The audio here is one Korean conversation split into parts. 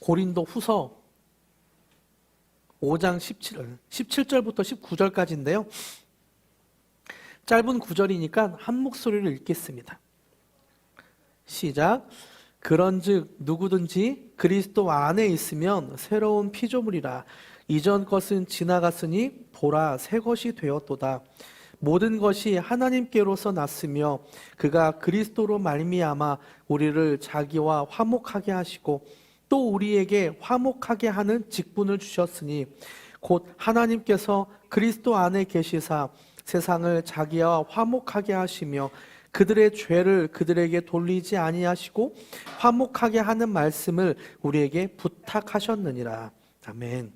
고린도 후서 5장 17절부터 19절까지인데요. 짧은 구절이니까 한 목소리로 읽겠습니다. 시작. 그런즉 누구든지 그리스도 안에 있으면 새로운 피조물이라. 이전 것은 지나갔으니 보라 새 것이 되었도다. 모든 것이 하나님께로서 났으며 그가 그리스도로 말미암아 우리를 자기와 화목하게 하시고 또 우리에게 화목하게 하는 직분을 주셨으니 곧 하나님께서 그리스도 안에 계시사 세상을 자기와 화목하게 하시며 그들의 죄를 그들에게 돌리지 아니하시고 화목하게 하는 말씀을 우리에게 부탁하셨느니라. 아멘.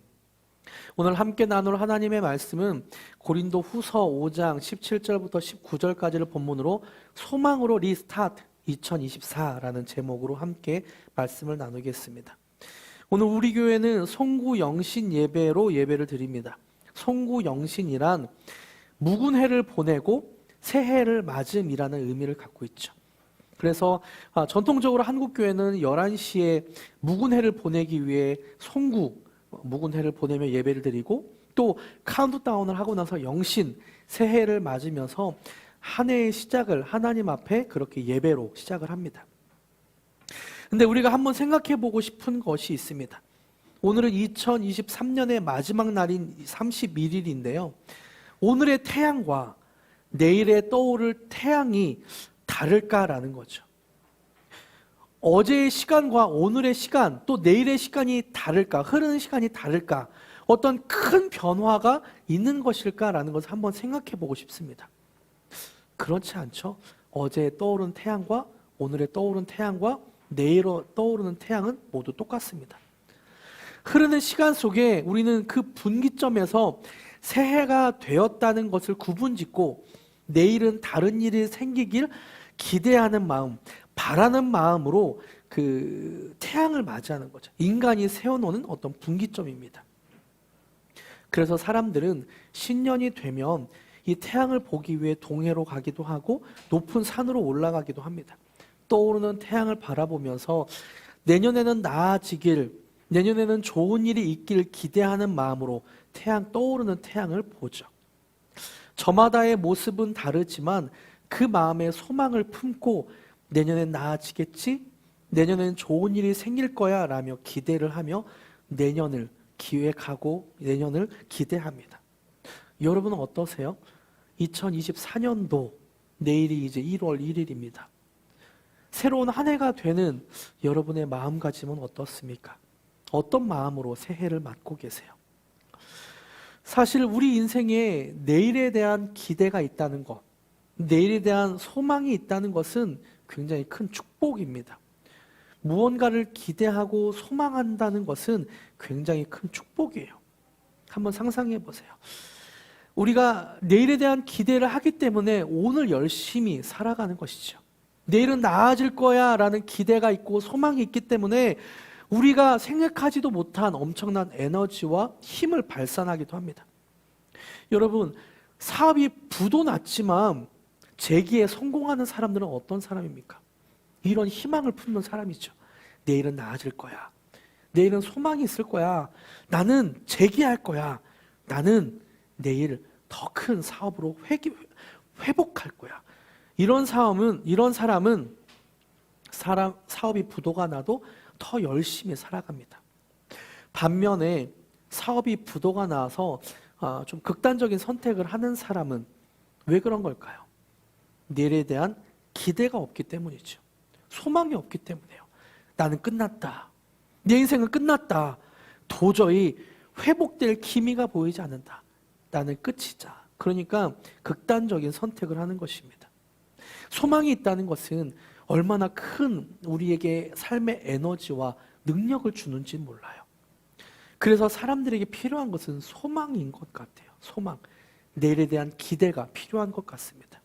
오늘 함께 나눌 하나님의 말씀은 고린도 후서 5장 17절부터 19절까지를 본문으로 소망으로 리스타트 2024라는 제목으로 함께 말씀을 나누겠습니다. 오늘 우리 교회는 송구영신 예배로 예배를 드립니다. 송구영신이란 묵은 해를 보내고 새해를 맞음이라는 의미를 갖고 있죠. 그래서 전통적으로 한국 교회는 11시에 묵은 해를 보내기 위해 묵은 해를 보내며 예배를 드리고 또 카운트다운을 하고 나서 영신, 새해를 맞으면서 한 해의 시작을 하나님 앞에 그렇게 예배로 시작을 합니다. 근데 우리가 한번 생각해 보고 싶은 것이 있습니다. 오늘은 2023년의 마지막 날인 31일인데요. 오늘의 태양과 내일에 떠오를 태양이 다를까라는 거죠. 어제의 시간과 오늘의 시간, 또 내일의 시간이 다를까, 흐르는 시간이 다를까, 어떤 큰 변화가 있는 것일까라는 것을 한번 생각해 보고 싶습니다. 그렇지 않죠? 어제 떠오른 태양과 오늘에 떠오른 태양과 내일 떠오르는 태양은 모두 똑같습니다. 흐르는 시간 속에 우리는 그 분기점에서 새해가 되었다는 것을 구분짓고 내일은 다른 일이 생기길 기대하는 마음, 바라는 마음으로 그 태양을 맞이하는 거죠. 인간이 세워놓는 어떤 분기점입니다. 그래서 사람들은 신년이 되면 이 태양을 보기 위해 동해로 가기도 하고 높은 산으로 올라가기도 합니다. 떠오르는 태양을 바라보면서 내년에는 나아지길, 내년에는 좋은 일이 있길 기대하는 마음으로 떠오르는 태양을 보죠. 저마다의 모습은 다르지만 그 마음에 소망을 품고 내년엔 나아지겠지? 내년엔 좋은 일이 생길 거야 라며 기대를 하며 내년을 기획하고 내년을 기대합니다. 여러분은 어떠세요? 2024년도 내일이 이제 1월 1일입니다. 새로운 한 해가 되는 여러분의 마음가짐은 어떻습니까? 어떤 마음으로 새해를 맞고 계세요? 사실 우리 인생에 내일에 대한 기대가 있다는 것, 내일에 대한 소망이 있다는 것은 굉장히 큰 축복입니다. 무언가를 기대하고 소망한다는 것은 굉장히 큰 축복이에요. 한번 상상해 보세요. 우리가 내일에 대한 기대를 하기 때문에 오늘 열심히 살아가는 것이죠. 내일은 나아질 거야 라는 기대가 있고 소망이 있기 때문에 우리가 생각하지도 못한 엄청난 에너지와 힘을 발산하기도 합니다. 여러분, 사업이 부도 났지만 재기에 성공하는 사람들은 어떤 사람입니까? 이런 희망을 품는 사람이죠. 내일은 나아질 거야. 내일은 소망이 있을 거야. 나는 재기할 거야. 나는 내일 더 큰 사업으로 회복할 거야. 이런 사람은 사업이 부도가 나도 더 열심히 살아갑니다. 반면에 사업이 부도가 나서 좀 극단적인 선택을 하는 사람은 왜 그런 걸까요? 내일에 대한 기대가 없기 때문이죠. 소망이 없기 때문이에요. 나는 끝났다. 내 인생은 끝났다. 도저히 회복될 기미가 보이지 않는다. 나는 끝이자. 그러니까 극단적인 선택을 하는 것입니다. 소망이 있다는 것은 얼마나 큰 우리에게 삶의 에너지와 능력을 주는지 몰라요. 그래서 사람들에게 필요한 것은 소망인 것 같아요. 소망. 내일에 대한 기대가 필요한 것 같습니다.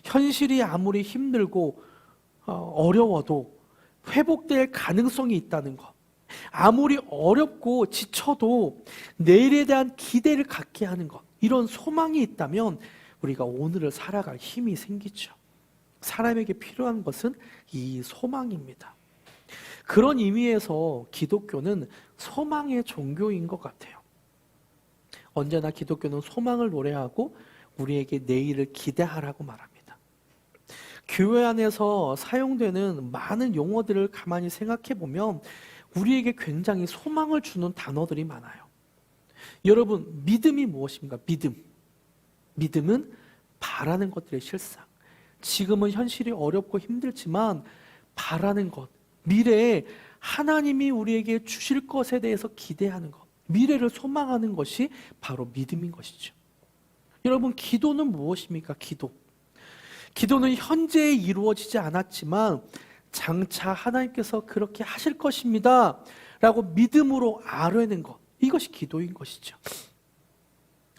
현실이 아무리 힘들고 어려워도 회복될 가능성이 있다는 것. 아무리 어렵고 지쳐도 내일에 대한 기대를 갖게 하는 것. 이런 소망이 있다면 우리가 오늘을 살아갈 힘이 생기죠. 사람에게 필요한 것은 이 소망입니다. 그런 의미에서 기독교는 소망의 종교인 것 같아요. 언제나 기독교는 소망을 노래하고 우리에게 내일을 기대하라고 말합니다. 교회 안에서 사용되는 많은 용어들을 가만히 생각해 보면 우리에게 굉장히 소망을 주는 단어들이 많아요. 여러분, 믿음이 무엇입니까? 믿음은 바라는 것들의 실상. 지금은 현실이 어렵고 힘들지만 바라는 것, 미래에 하나님이 우리에게 주실 것에 대해서 기대하는 것, 미래를 소망하는 것이 바로 믿음인 것이죠. 여러분, 기도는 무엇입니까? 기도는 현재 이루어지지 않았지만 장차 하나님께서 그렇게 하실 것입니다 라고 믿음으로 아뢰는 것, 이것이 기도인 것이죠.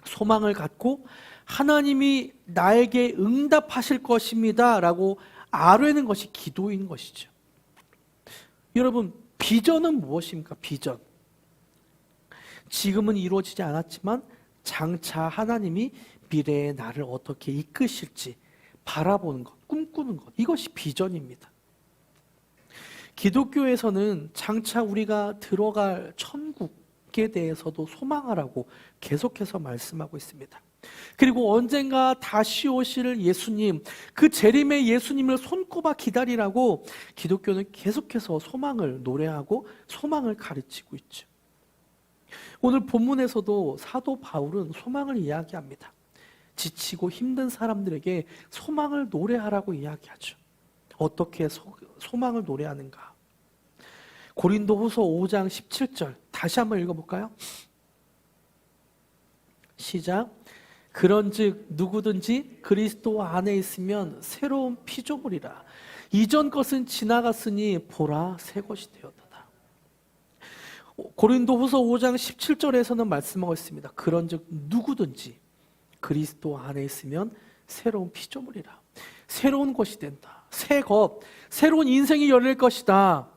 소망을 갖고 하나님이 나에게 응답하실 것입니다 라고 아뢰는 것이 기도인 것이죠. 여러분, 비전은 무엇입니까? 비전. 지금은 이루어지지 않았지만 장차 하나님이 미래의 나를 어떻게 이끄실지 바라보는 것, 꿈꾸는 것, 이것이 비전입니다. 기독교에서는 장차 우리가 들어갈 천국에 대해서도 소망하라고 계속해서 말씀하고 있습니다. 그리고 언젠가 다시 오실 예수님, 그 재림의 예수님을 손꼽아 기다리라고 기독교는 계속해서 소망을 노래하고 소망을 가르치고 있죠. 오늘 본문에서도 사도 바울은 소망을 이야기합니다. 지치고 힘든 사람들에게 소망을 노래하라고 이야기하죠. 어떻게 소망을 노래하는가? 고린도후서 5장 17절 다시 한번 읽어볼까요? 시작. 그런즉 누구든지 그리스도 안에 있으면 새로운 피조물이라. 이전 것은 지나갔으니 보라 새 것이 되었다. 고린도후서 5장 17절에서는 말씀하고 있습니다. 그런즉 누구든지 그리스도 안에 있으면 새로운 피조물이라. 새로운 것이 된다. 새 것, 새로운 인생이 열릴 것이다.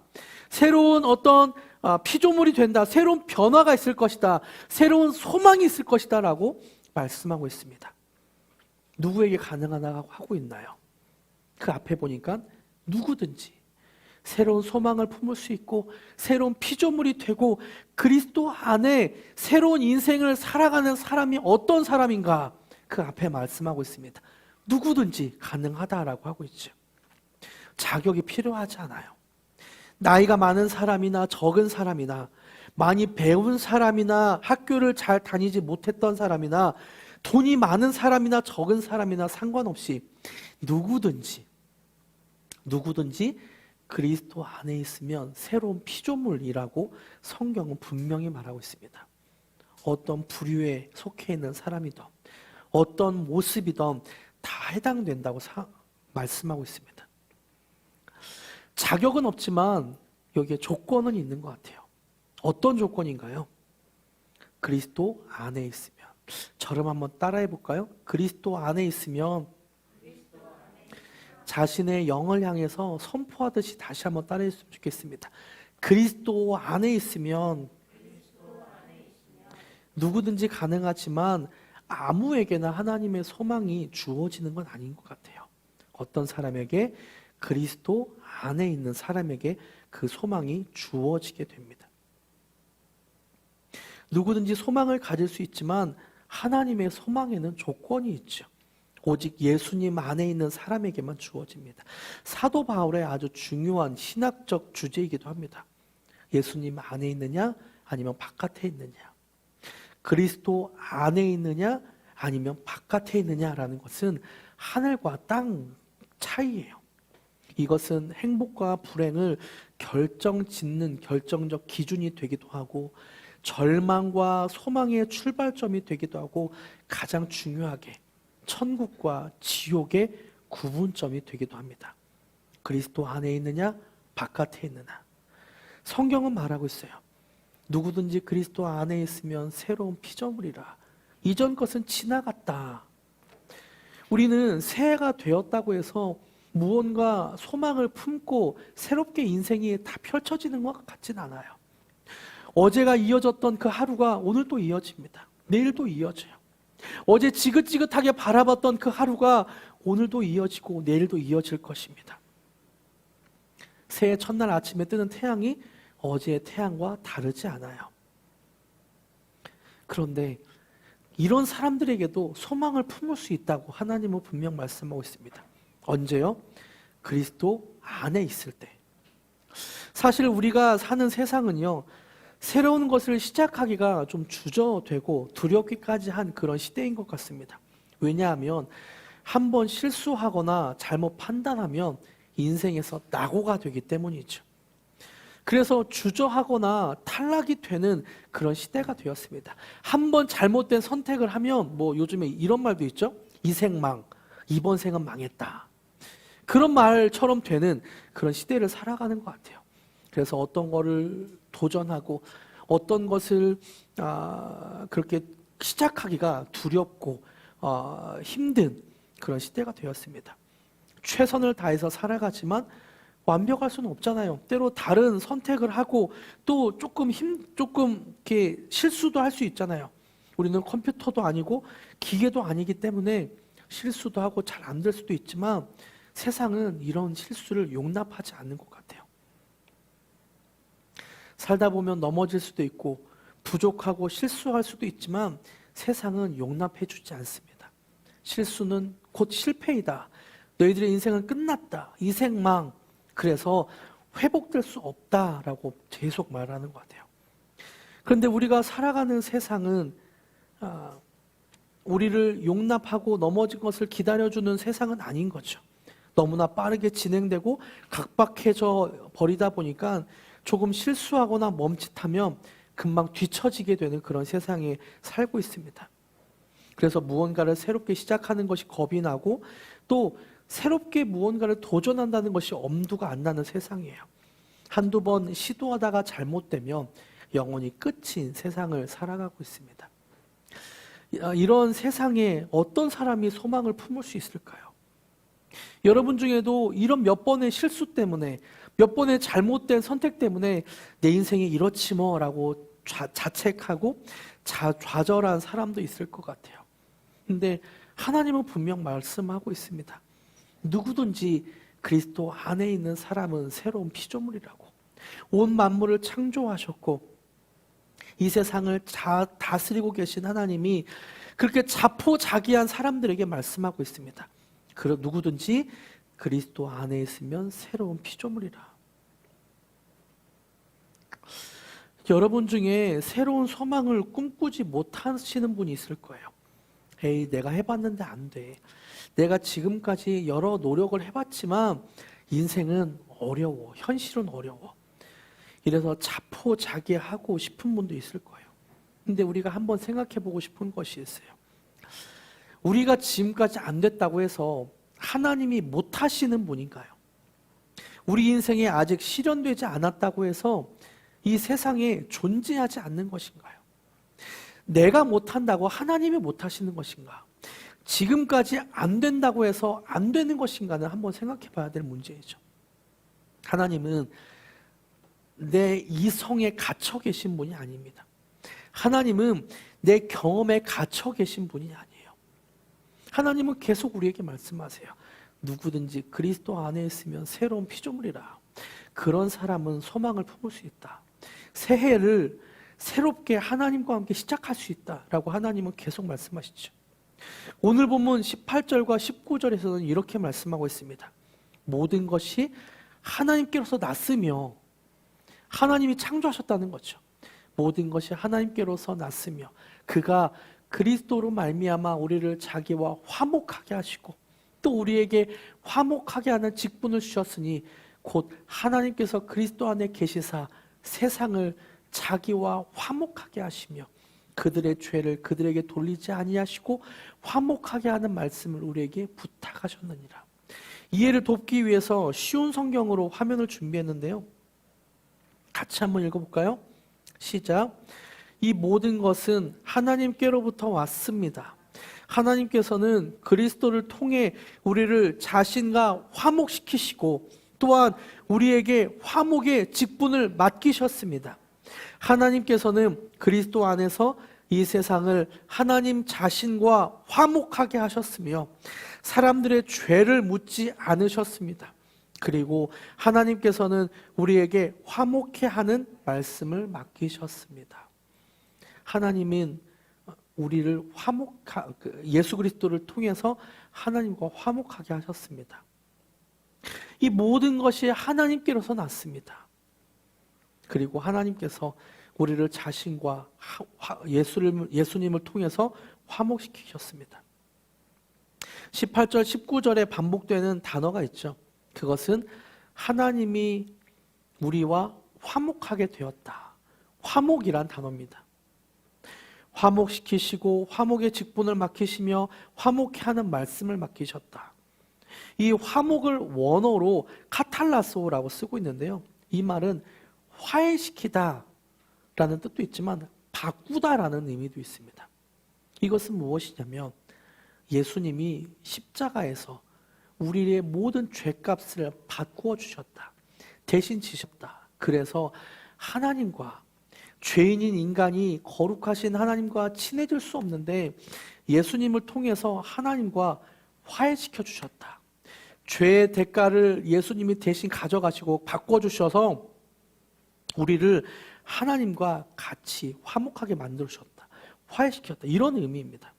새로운 어떤 피조물이 된다. 새로운 변화가 있을 것이다. 새로운 소망이 있을 것이다 라고 말씀하고 있습니다. 누구에게 가능하다고 하고 있나요? 그 앞에 보니까 누구든지 새로운 소망을 품을 수 있고 새로운 피조물이 되고 그리스도 안에 새로운 인생을 살아가는 사람이 어떤 사람인가? 그 앞에 말씀하고 있습니다. 누구든지 가능하다라고 하고 있죠. 자격이 필요하지 않아요. 나이가 많은 사람이나 적은 사람이나 많이 배운 사람이나 학교를 잘 다니지 못했던 사람이나 돈이 많은 사람이나 적은 사람이나 상관없이 누구든지 그리스도 안에 있으면 새로운 피조물이라고 성경은 분명히 말하고 있습니다. 어떤 부류에 속해 있는 사람이든 어떤 모습이든 다 해당된다고 말씀하고 있습니다. 자격은 없지만 여기에 조건은 있는 것 같아요. 어떤 조건인가요? 그리스도 안에 있으면. 저를 한번 따라해 볼까요? 그리스도 안에 있으면 자신의 영을 향해서 선포하듯이 다시 한번 따라했으면 좋겠습니다. 그리스도 안에 있으면 누구든지 가능하지만 아무에게나 하나님의 소망이 주어지는 건 아닌 것 같아요. 어떤 사람에게 그리스도 안에 있는 사람에게 그 소망이 주어지게 됩니다. 누구든지 소망을 가질 수 있지만 하나님의 소망에는 조건이 있죠. 오직 예수님 안에 있는 사람에게만 주어집니다. 사도 바울의 아주 중요한 신학적 주제이기도 합니다. 예수님 안에 있느냐 아니면 바깥에 있느냐, 그리스도 안에 있느냐 아니면 바깥에 있느냐라는 것은 하늘과 땅 차이예요. 이것은 행복과 불행을 결정짓는 결정적 기준이 되기도 하고 절망과 소망의 출발점이 되기도 하고 가장 중요하게 천국과 지옥의 구분점이 되기도 합니다. 그리스도 안에 있느냐 바깥에 있느냐. 성경은 말하고 있어요. 누구든지 그리스도 안에 있으면 새로운 피조물이라. 이전 것은 지나갔다. 우리는 새해가 되었다고 해서 무언가 소망을 품고 새롭게 인생이 다 펼쳐지는 것 같진 않아요. 어제가 이어졌던 그 하루가 오늘 또 이어집니다. 내일도 이어져요. 어제 지긋지긋하게 바라봤던 그 하루가 오늘도 이어지고 내일도 이어질 것입니다. 새해 첫날 아침에 뜨는 태양이 어제의 태양과 다르지 않아요. 그런데 이런 사람들에게도 소망을 품을 수 있다고 하나님은 분명 말씀하고 있습니다. 언제요? 그리스도 안에 있을 때. 사실 우리가 사는 세상은요, 새로운 것을 시작하기가 좀 주저되고 두렵기까지 한 그런 시대인 것 같습니다. 왜냐하면 한번 실수하거나 잘못 판단하면 인생에서 낙오가 되기 때문이죠. 그래서 주저하거나 탈락이 되는 그런 시대가 되었습니다. 한번 잘못된 선택을 하면 요즘에 이런 말도 있죠. 이생망, 이번 생은 망했다. 그런 말처럼 되는 그런 시대를 살아가는 것 같아요. 그래서 어떤 거를 도전하고 어떤 것을 그렇게 시작하기가 두렵고 힘든 그런 시대가 되었습니다. 최선을 다해서 살아가지만 완벽할 수는 없잖아요. 때로 다른 선택을 하고 또 조금 이렇게 실수도 할 수 있잖아요. 우리는 컴퓨터도 아니고 기계도 아니기 때문에 실수도 하고 잘 안 될 수도 있지만 세상은 이런 실수를 용납하지 않는 것 같아요. 살다 보면 넘어질 수도 있고 부족하고 실수할 수도 있지만 세상은 용납해 주지 않습니다. 실수는 곧 실패이다. 너희들의 인생은 끝났다. 이생망. 그래서 회복될 수 없다라고 계속 말하는 것 같아요. 그런데 우리가 살아가는 세상은 우리를 용납하고 넘어진 것을 기다려주는 세상은 아닌 거죠. 너무나 빠르게 진행되고 각박해져 버리다 보니까 조금 실수하거나 멈칫하면 금방 뒤처지게 되는 그런 세상에 살고 있습니다. 그래서 무언가를 새롭게 시작하는 것이 겁이 나고 또 새롭게 무언가를 도전한다는 것이 엄두가 안 나는 세상이에요. 한두 번 시도하다가 잘못되면 영원히 끝인 세상을 살아가고 있습니다. 이런 세상에 어떤 사람이 소망을 품을 수 있을까요? 여러분 중에도 이런 몇 번의 실수 때문에 몇 번의 잘못된 선택 때문에 내 인생이 이렇지 뭐라고 자책하고 좌절한 사람도 있을 것 같아요. 근데 하나님은 분명 말씀하고 있습니다. 누구든지 그리스도 안에 있는 사람은 새로운 피조물이라고. 온 만물을 창조하셨고 이 세상을 다스리고 계신 하나님이 그렇게 자포자기한 사람들에게 말씀하고 있습니다. 누구든지 그리스도 안에 있으면 새로운 피조물이라. 여러분 중에 새로운 소망을 꿈꾸지 못하시는 분이 있을 거예요. 에이, 내가 해봤는데 안 돼. 내가 지금까지 여러 노력을 해봤지만 인생은 어려워. 현실은 어려워. 이래서 자포자기하고 싶은 분도 있을 거예요. 근데 우리가 한번 생각해보고 싶은 것이 있어요. 우리가 지금까지 안 됐다고 해서 하나님이 못하시는 분인가요? 우리 인생에 아직 실현되지 않았다고 해서 이 세상에 존재하지 않는 것인가요? 내가 못한다고 하나님이 못하시는 것인가? 지금까지 안 된다고 해서 안 되는 것인가는 한번 생각해 봐야 될 문제이죠. 하나님은 내 이성에 갇혀 계신 분이 아닙니다. 하나님은 내 경험에 갇혀 계신 분이 아니에요. 하나님은 계속 우리에게 말씀하세요. 누구든지 그리스도 안에 있으면 새로운 피조물이라. 그런 사람은 소망을 품을 수 있다. 새해를 새롭게 하나님과 함께 시작할 수 있다라고 하나님은 계속 말씀하시죠. 오늘 본문 18절과 19절에서는 이렇게 말씀하고 있습니다. 모든 것이 하나님께로서 났으며 하나님이 창조하셨다는 거죠. 모든 것이 하나님께로서 났으며 그가 그리스도로 말미암아 우리를 자기와 화목하게 하시고 또 우리에게 화목하게 하는 직분을 주셨으니 곧 하나님께서 그리스도 안에 계시사 세상을 자기와 화목하게 하시며 그들의 죄를 그들에게 돌리지 아니하시고 화목하게 하는 말씀을 우리에게 부탁하셨느니라. 이해를 돕기 위해서 쉬운 성경으로 화면을 준비했는데요. 같이 한번 읽어볼까요? 시작. 이 모든 것은 하나님께로부터 왔습니다. 하나님께서는 그리스도를 통해 우리를 자신과 화목시키시고 또한 우리에게 화목의 직분을 맡기셨습니다. 하나님께서는 그리스도 안에서 이 세상을 하나님 자신과 화목하게 하셨으며 사람들의 죄를 묻지 않으셨습니다. 그리고 하나님께서는 우리에게 화목해 하는 말씀을 맡기셨습니다. 하나님은 우리를 예수 그리스도를 통해서 하나님과 화목하게 하셨습니다. 이 모든 것이 하나님께로서 났습니다. 그리고 하나님께서 우리를 자신과 예수님을 통해서 화목시키셨습니다. 18절, 19절에 반복되는 단어가 있죠. 그것은 하나님이 우리와 화목하게 되었다. 화목이란 단어입니다. 화목시키시고 화목의 직분을 맡기시며 화목해 하는 말씀을 맡기셨다. 이 화목을 원어로 카탈라소라고 쓰고 있는데요. 이 말은 화해시키다 라는 뜻도 있지만 바꾸다라는 의미도 있습니다. 이것은 무엇이냐면 예수님이 십자가에서 우리의 모든 죄값을 바꾸어 주셨다. 대신 지셨다. 그래서 하나님과 죄인인 인간이 거룩하신 하나님과 친해질 수 없는데 예수님을 통해서 하나님과 화해시켜 주셨다. 죄의 대가를 예수님이 대신 가져가시고 바꿔 주셔서 우리를 하나님과 같이 화목하게 만들으셨다. 화해시켰다. 이런 의미입니다.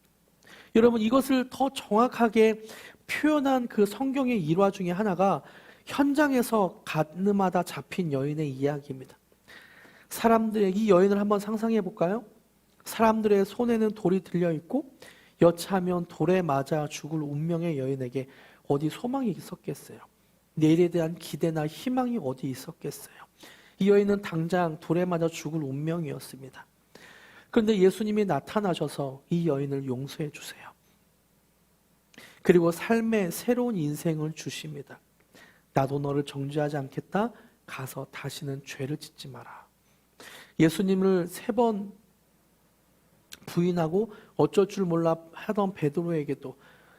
여러분, 이것을 더 정확하게 표현한 그 성경의 일화 중에 하나가 현장에서 가늠하다 잡힌 여인의 이야기입니다. 이 여인을 한번 상상해 볼까요? 사람들의 손에는 돌이 들려 있고 여차하면 돌에 맞아 죽을 운명의 여인에게 어디 소망이 있었겠어요? 내일에 대한 기대나 희망이 어디 있었겠어요? 이 여인은 당장 돌에 맞아 죽을 운명이었습니다. 그런데 예수님이 나타나셔서 이 여인을 용서해 주세요. 그리고 삶의 새로운 인생을 주십니다. 나도 너를 정죄하지 않겠다. 가서 다시는 죄를 짓지 마라. 예수님을 3번 부인하고 어쩔 줄 몰라 하던 베드로에게도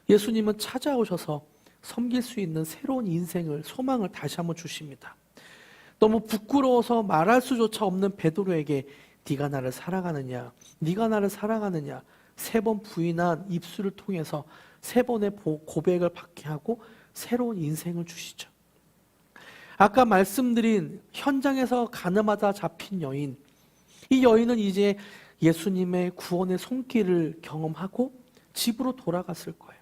예수님은 찾아오셔서 섬길 수 있는 새로운 인생을, 소망을 다시 한번 주십니다. 너무 부끄러워서 말할 수조차 없는 베드로에게 네가 나를 사랑하느냐, 네가 나를 사랑하느냐 3번 부인한 입술을 통해서 3번의 고백을 받게 하고 새로운 인생을 주시죠. 아까 말씀드린 현장에서 가늠하다 잡힌 여인, 이 여인은 이제 예수님의 구원의 손길을 경험하고 집으로 돌아갔을 거예요.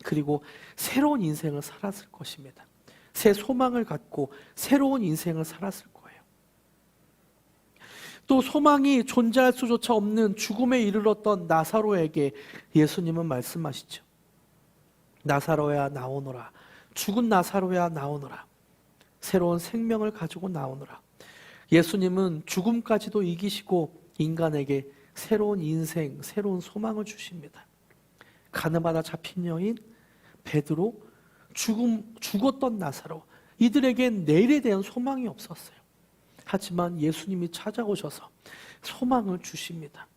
그리고 새로운 인생을 살았을 것입니다. 새 소망을 갖고 새로운 인생을 살았을 거예요. 또 소망이 존재할 수조차 없는 죽음에 이르렀던 나사로에게 예수님은 말씀하시죠. 나사로야 나오너라. 죽은 나사로야 나오너라. 새로운 생명을 가지고 나오너라. 예수님은 죽음까지도 이기시고 인간에게 새로운 인생, 새로운 소망을 주십니다. 가늠하다 잡힌 여인, 베드로, 죽었던 나사로, 이들에겐 내일에 대한 소망이 없었어요. 하지만 예수님이 찾아오셔서 소망을 주십니다.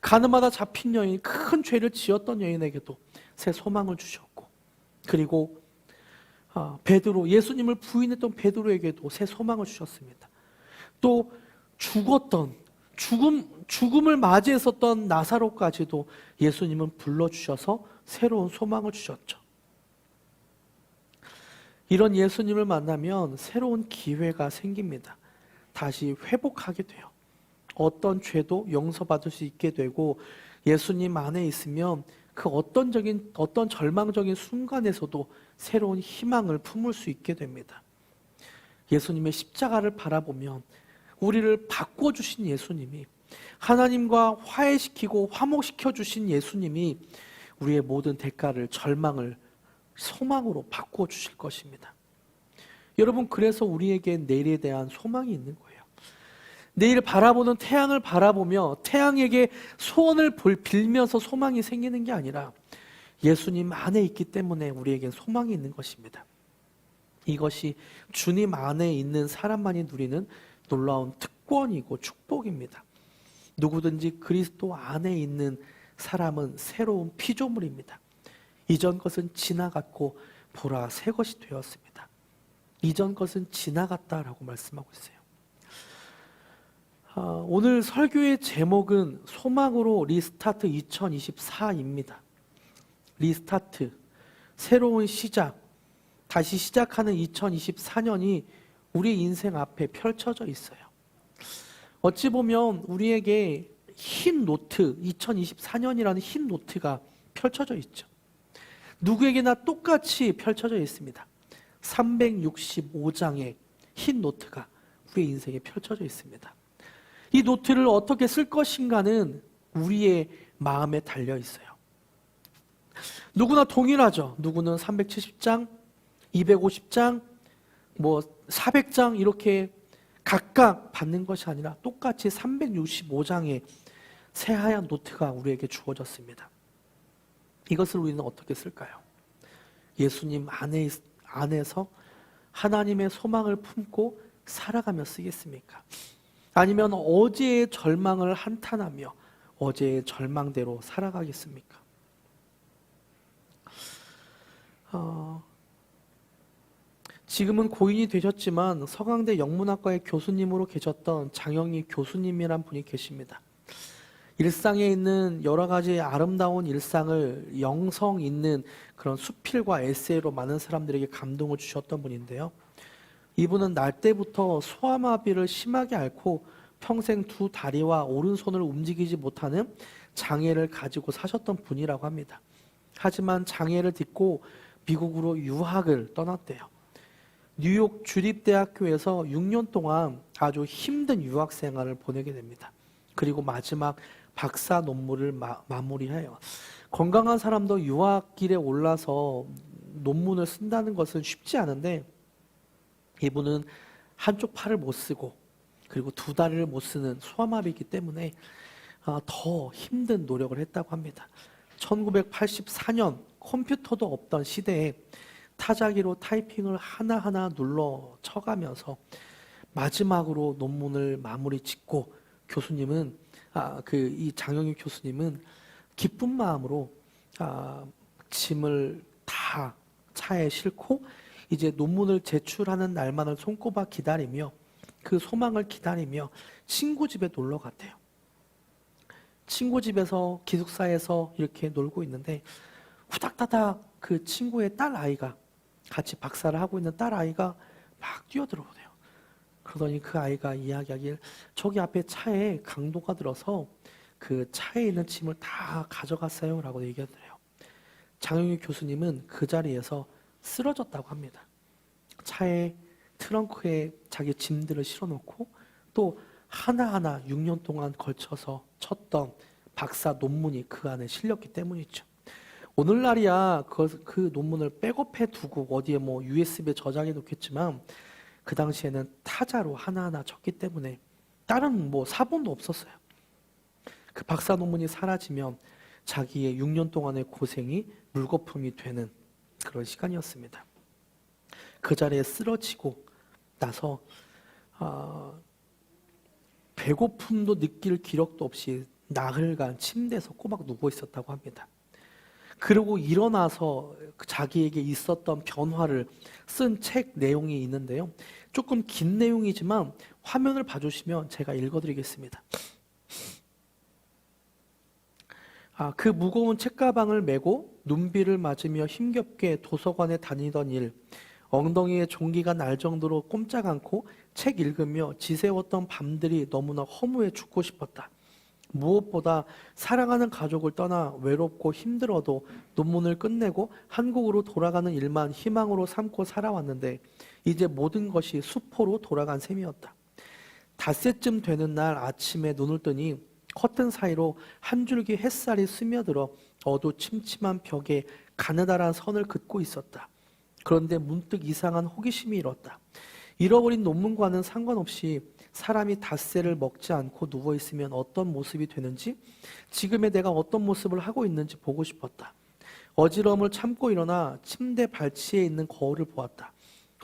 가늠하다 잡힌 여인, 큰 죄를 지었던 여인에게도 새 소망을 주셨고, 그리고 베드로, 예수님을 부인했던 베드로에게도 새 소망을 주셨습니다. 또 죽음을 맞이했었던 나사로까지도 예수님은 불러주셔서 새로운 소망을 주셨죠. 이런 예수님을 만나면 새로운 기회가 생깁니다. 다시 회복하게 돼요. 어떤 죄도 용서받을 수 있게 되고 예수님 안에 있으면 그 어떤 절망적인 순간에서도 새로운 희망을 품을 수 있게 됩니다. 예수님의 십자가를 바라보면 우리를 바꿔주신 예수님이, 하나님과 화해시키고 화목시켜 주신 예수님이 우리의 모든 대가를, 절망을 소망으로 바꾸어 주실 것입니다. 여러분, 그래서 우리에게 내일에 대한 소망이 있는 거예요. 내일 바라보는 태양을 바라보며 태양에게 소원을 빌면서 소망이 생기는 게 아니라 예수님 안에 있기 때문에 우리에게 소망이 있는 것입니다. 이것이 주님 안에 있는 사람만이 누리는 놀라운 특권이고 축복입니다. 누구든지 그리스도 안에 있는 사람은 새로운 피조물입니다. 이전 것은 지나갔고 보라 새 것이 되었습니다. 이전 것은 지나갔다라고 말씀하고 있어요. 오늘 설교의 제목은 소망으로 리스타트 2024입니다. 리스타트, 새로운 시작, 다시 시작하는 2024년이 우리 인생 앞에 펼쳐져 있어요. 어찌 보면 우리에게 흰 노트, 2024년이라는 흰 노트가 펼쳐져 있죠. 누구에게나 똑같이 펼쳐져 있습니다. 365장의 흰 노트가 우리 인생에 펼쳐져 있습니다. 이 노트를 어떻게 쓸 것인가는 우리의 마음에 달려 있어요. 누구나 동일하죠. 누구는 370장, 250장, 400장 이렇게 각각 받는 것이 아니라 똑같이 365장의 새하얀 노트가 우리에게 주어졌습니다. 이것을 우리는 어떻게 쓸까요? 예수님 안에서 하나님의 소망을 품고 살아가며 쓰겠습니까? 아니면 어제의 절망을 한탄하며 어제의 절망대로 살아가겠습니까? 지금은 고인이 되셨지만 서강대 영문학과의 교수님으로 계셨던 장영희 교수님이란 분이 계십니다. 일상에 있는 여러 가지 아름다운 일상을 영성 있는 그런 수필과 에세이로 많은 사람들에게 감동을 주셨던 분인데요. 이분은 날 때부터 소아마비를 심하게 앓고 평생 두 다리와 오른손을 움직이지 못하는 장애를 가지고 사셨던 분이라고 합니다. 하지만 장애를 딛고 미국으로 유학을 떠났대요. 뉴욕 주립대학교에서 6년 동안 아주 힘든 유학 생활을 보내게 됩니다. 그리고 마지막 박사 논문을 마무리해요. 건강한 사람도 유학길에 올라서 논문을 쓴다는 것은 쉽지 않은데 이분은 한쪽 팔을 못 쓰고 그리고 두 다리를 못 쓰는 소아마비이기 때문에 더 힘든 노력을 했다고 합니다. 1984년 컴퓨터도 없던 시대에 타자기로 타이핑을 하나하나 눌러 쳐가면서 마지막으로 논문을 마무리 짓고 교수님은 이 장영희 교수님은 기쁜 마음으로 짐을 다 차에 싣고 이제 논문을 제출하는 날만을 손꼽아 기다리며 그 소망을 기다리며 친구 집에 놀러 갔대요. 친구 집에서 기숙사에서 이렇게 놀고 있는데 후닥다닥 그 친구의 딸 아이가 같이 박사를 하고 있는 딸 아이가 막 뛰어들어오네요. 그러더니 그 아이가 이야기하길 저기 앞에 차에 강도가 들어서 그 차에 있는 짐을 다 가져갔어요 라고 얘기하더래요. 장영희 교수님은 그 자리에서 쓰러졌다고 합니다. 차에 트렁크에 자기 짐들을 실어놓고 또 하나하나 6년 동안 걸쳐서 쳤던 박사 논문이 그 안에 실렸기 때문이죠. 오늘날이야 그 논문을 백업해 두고 어디에 USB에 저장해 놓겠지만 그 당시에는 타자로 하나하나 쳤기 때문에 다른 사본도 없었어요. 그 박사 논문이 사라지면 자기의 6년 동안의 고생이 물거품이 되는 그런 시간이었습니다. 그 자리에 쓰러지고 나서 배고픔도 느낄 기력도 없이 나흘간 침대에서 꼬박 누워 있었다고 합니다. 그리고 일어나서 자기에게 있었던 변화를 쓴 책 내용이 있는데요. 조금 긴 내용이지만 화면을 봐주시면 제가 읽어드리겠습니다. 그 무거운 책가방을 메고 눈비를 맞으며 힘겹게 도서관에 다니던 일, 엉덩이에 종기가 날 정도로 꼼짝 않고 책 읽으며 지새웠던 밤들이 너무나 허무해 죽고 싶었다. 무엇보다 사랑하는 가족을 떠나 외롭고 힘들어도 논문을 끝내고 한국으로 돌아가는 일만 희망으로 삼고 살아왔는데 이제 모든 것이 수포로 돌아간 셈이었다. 닷새쯤 되는 날 아침에 눈을 뜨니 커튼 사이로 한 줄기 햇살이 스며들어 어두침침한 벽에 가느다란 선을 긋고 있었다. 그런데 문득 이상한 호기심이 일었다. 잃어버린 논문과는 상관없이 사람이 닷새를 먹지 않고 누워있으면 어떤 모습이 되는지, 지금의 내가 어떤 모습을 하고 있는지 보고 싶었다. 어지러움을 참고 일어나 침대 발치에 있는 거울을 보았다.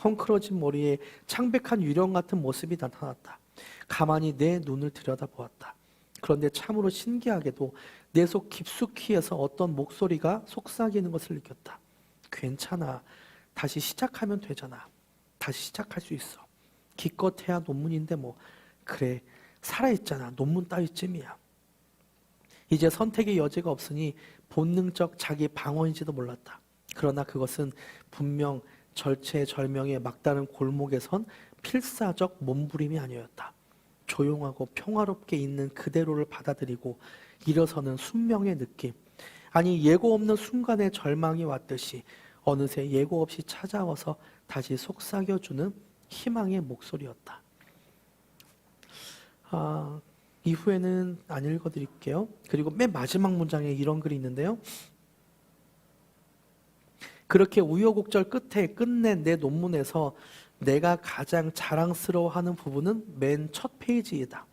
헝클어진 머리에 창백한 유령 같은 모습이 나타났다. 가만히 내 눈을 들여다보았다. 그런데 참으로 신기하게도 내 속 깊숙이에서 어떤 목소리가 속삭이는 것을 느꼈다. 괜찮아. 다시 시작하면 되잖아. 다시 시작할 수 있어. 기껏해야 논문인데 그래 살아있잖아. 논문 따위쯤이야. 이제 선택의 여지가 없으니 본능적 자기 방어인지도 몰랐다. 그러나 그것은 분명 절체절명의 막다른 골목에선 필사적 몸부림이 아니었다. 조용하고 평화롭게 있는 그대로를 받아들이고 일어서는 순명의 느낌, 아니 예고 없는 순간에 절망이 왔듯이 어느새 예고 없이 찾아와서 다시 속삭여주는 희망의 목소리였다. 이후에는 안 읽어드릴게요. 그리고 맨 마지막 문장에 이런 글이 있는데요. 그렇게 우여곡절 끝에 끝낸 내 논문에서 내가 가장 자랑스러워하는 부분은 맨 첫 페이지이다.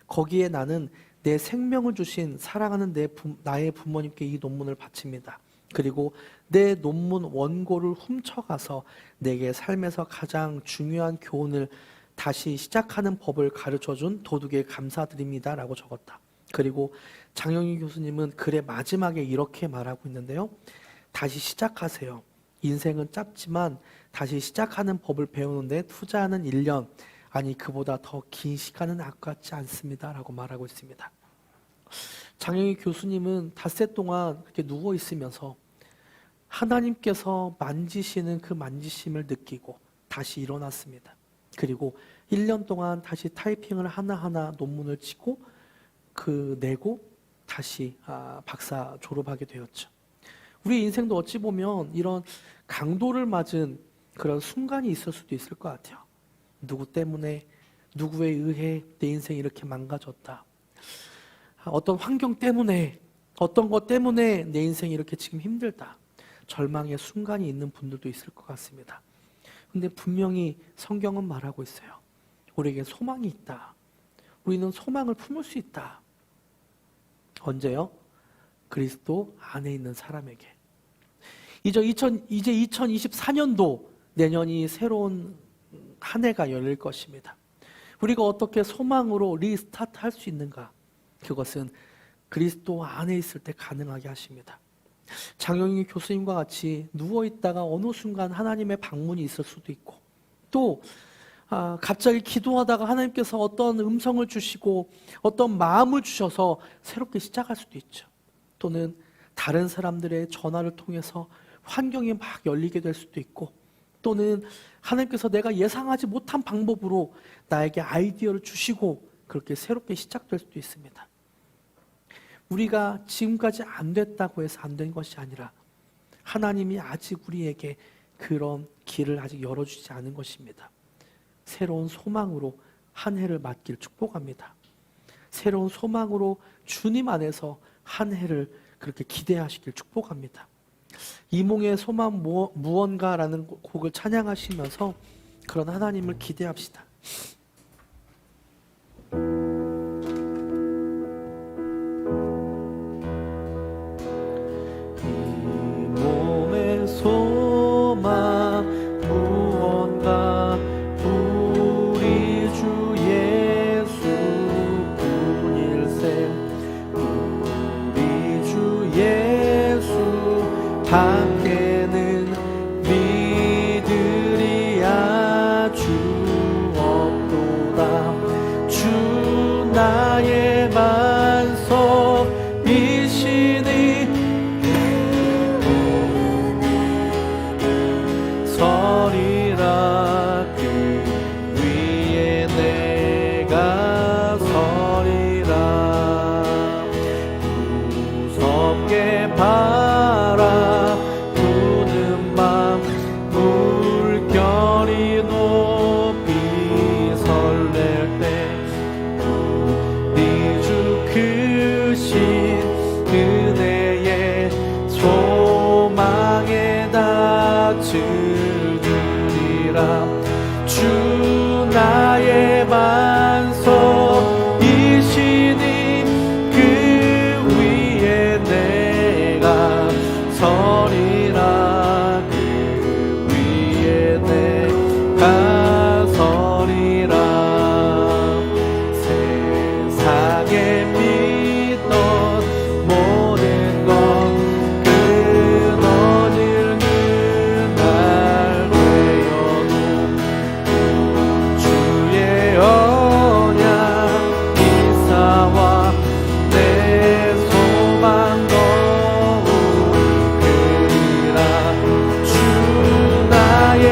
거기에 나는 내 생명을 주신 사랑하는 나의 부모님께 이 논문을 바칩니다. 그리고 내 논문 원고를 훔쳐가서 내게 삶에서 가장 중요한 교훈을 다시 시작하는 법을 가르쳐준 도둑에 감사드립니다 라고 적었다. 그리고 장영희 교수님은 글의 마지막에 이렇게 말하고 있는데요. 다시 시작하세요. 인생은 짧지만 다시 시작하는 법을 배우는데 투자하는 1년, 아니 그보다 더 긴 시간은 아깝지 않습니다 라고 말하고 있습니다. 장영희 교수님은 닷새 동안 그렇게 누워 있으면서 하나님께서 만지시는 그 만지심을 느끼고 다시 일어났습니다. 그리고 1년 동안 다시 타이핑을 하나하나 논문을 치고 내고 다시 박사 졸업하게 되었죠. 우리 인생도 어찌 보면 이런 강도를 맞은 그런 순간이 있을 수도 있을 것 같아요. 누구 때문에, 누구에 의해 내 인생이 이렇게 망가졌다. 어떤 환경 때문에, 어떤 것 때문에 내 인생이 이렇게 지금 힘들다. 절망의 순간이 있는 분들도 있을 것 같습니다. 근데 분명히 성경은 말하고 있어요. 우리에게 소망이 있다. 우리는 소망을 품을 수 있다. 언제요? 그리스도 안에 있는 사람에게. 이제 2024년도 내년이 새로운 한 해가 열릴 것입니다. 우리가 어떻게 소망으로 리스타트 할 수 있는가? 그것은 그리스도 안에 있을 때 가능하게 하십니다. 장영희 교수님과 같이 누워있다가 어느 순간 하나님의 방문이 있을 수도 있고, 또 갑자기 기도하다가 하나님께서 어떤 음성을 주시고 어떤 마음을 주셔서 새롭게 시작할 수도 있죠. 또는 다른 사람들의 전화를 통해서 환경이 막 열리게 될 수도 있고, 또는 하나님께서 내가 예상하지 못한 방법으로 나에게 아이디어를 주시고 그렇게 새롭게 시작될 수도 있습니다. 우리가 지금까지 안 됐다고 해서 안 된 것이 아니라 하나님이 아직 우리에게 그런 길을 아직 열어주지 않은 것입니다. 새로운 소망으로 한 해를 맞길 축복합니다. 새로운 소망으로 주님 안에서 한 해를 그렇게 기대하시길 축복합니다. 이몽의 소망 무언가라는 곡을 찬양하시면서 그런 하나님을 기대합시다. 이몽의 소망 무언가 우리 주 예수뿐일세. 우리 주 예수 함께는 믿으리야 주 없도다. 주 나의 반석이시니 서리라. 그 위에 내가 서리라. 무섭게 바라보는 밤 물결이 높이 설렐 때 우리 주 크신 은혜의 소망에 닥치리라. 주 나의 반석이시니 그 위에 내가 서리라. 그 위에 내가 서리라. 세상에 믿던 모든 것 끊어지는 날 되어도 주의 언약 인사와 내 소망 더욱 크리라. 주 나의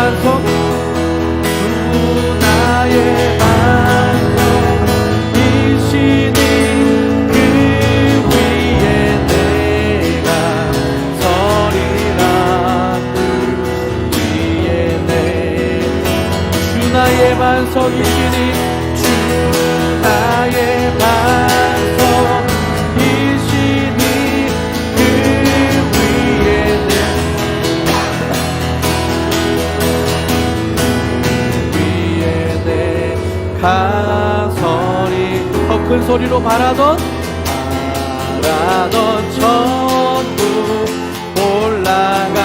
반석 주 나의 반석이시니 그 위에 내가 서리라 그 위에 주 나의 반석이시니 주 나의 반석이시니 그 위에 가서리 더 큰 소리로 바라던 전부 올라가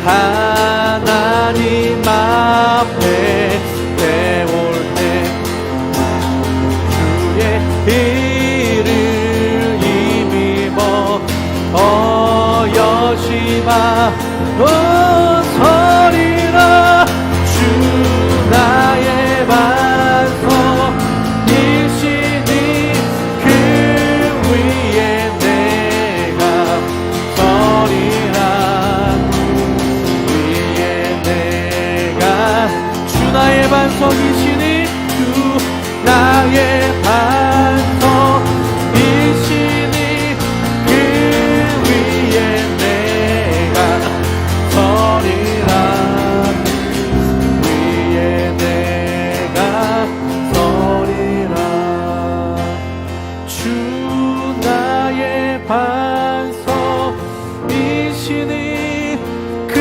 하나님 앞에 배울 때 주의 일을 힘입어 여시마 서리라 주 나의 반석 나의 반석이시니 주 나의 반석이시니 그 위에 내가 서리라 그 위에 내가 서리라 주 나의 반석이시니 그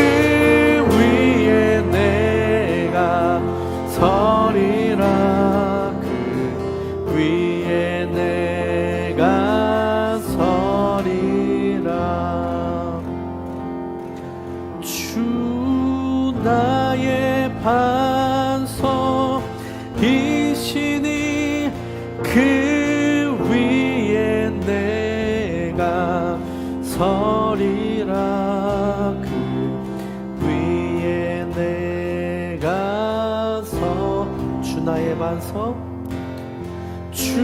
위에 내가 서리라 그 위에 내가 서리라 주 나의 반석이시니 그 위에 내가 서리라 그 위에 내가 주 나의 반석 주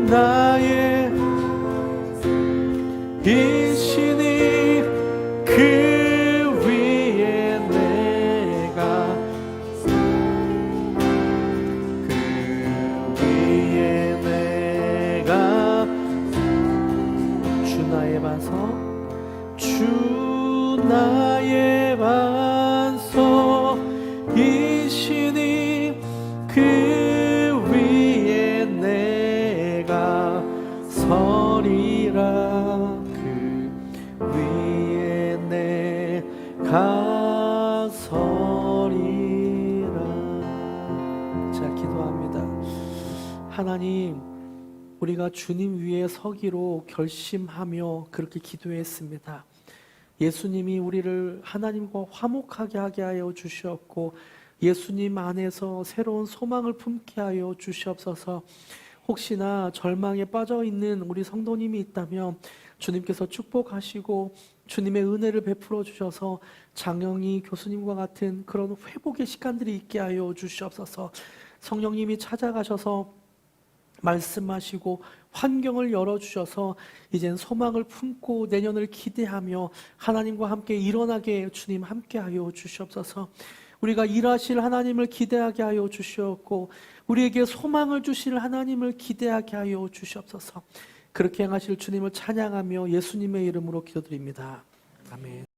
나의 이시니 그 위에 내가 그 위에 내가 주 나의 반석 주 나의 반석이시니 그 위에 내가 서리라 그 위에 내가 서리라. 자, 기도합니다. 하나님, 우리가 주님 위에 서기로 결심하며 그렇게 기도했습니다. 예수님이 우리를 하나님과 화목하게 하게 하여 주시었고 예수님 안에서 새로운 소망을 품게 하여 주시옵소서. 혹시나 절망에 빠져 있는 우리 성도님이 있다면 주님께서 축복하시고 주님의 은혜를 베풀어 주셔서 장영희 교수님과 같은 그런 회복의 시간들이 있게 하여 주시옵소서. 성령님이 찾아가셔서 말씀하시고 환경을 열어주셔서 이젠 소망을 품고 내년을 기대하며 하나님과 함께 일어나게 주님 함께하여 주시옵소서. 우리가 일하실 하나님을 기대하게 하여 주시옵고 우리에게 소망을 주실 하나님을 기대하게 하여 주시옵소서. 그렇게 행하실 주님을 찬양하며 예수님의 이름으로 기도드립니다. 아멘.